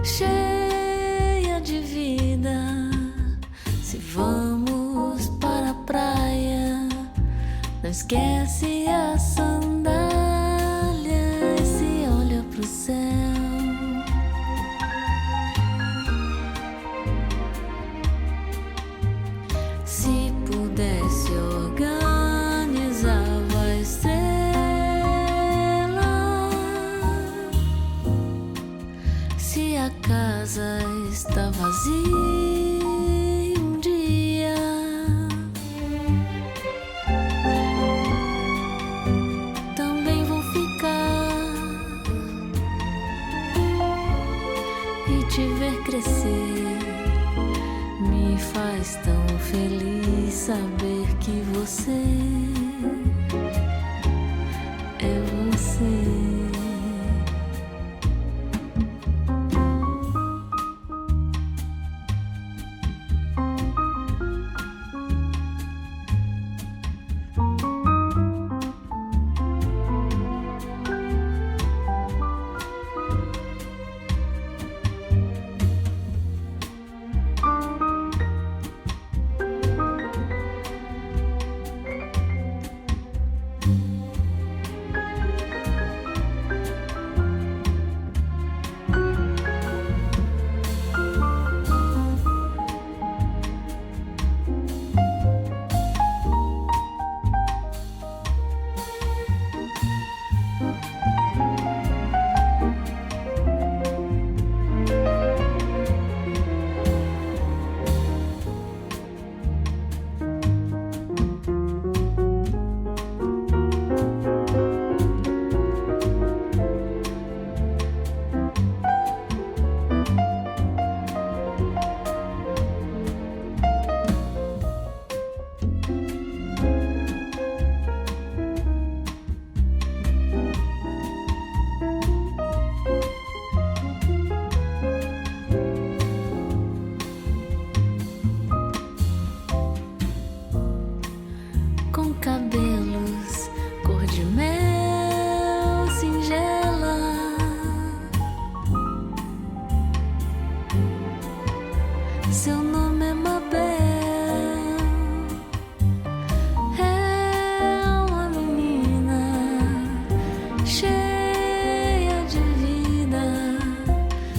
cheia de vida. Se vamos para a praia, não esquece a sandália e se olha pro céu. Se pudesse organizava a estrela. Se a casa está vazia um dia, também vou ficar e te ver crescer. Me faz tão feliz saber que você é você. Com cabelos cor de mel singela, seu nome é Mabel. É uma menina cheia de vida.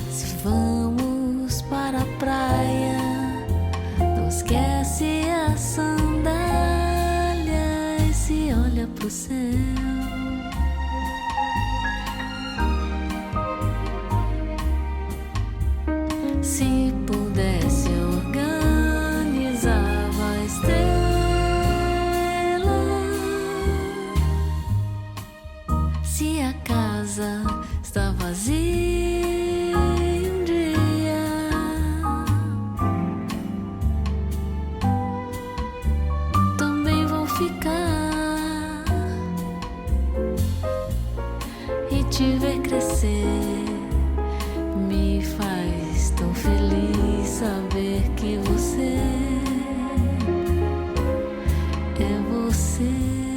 Se vamos para a praia, não esquece a sandália e se olha pro céu. Se pudesse organizava a estrela. Se a casa está vazia um dia, também vou ficar e te ver crescer. Me faz tão feliz saber que você é você.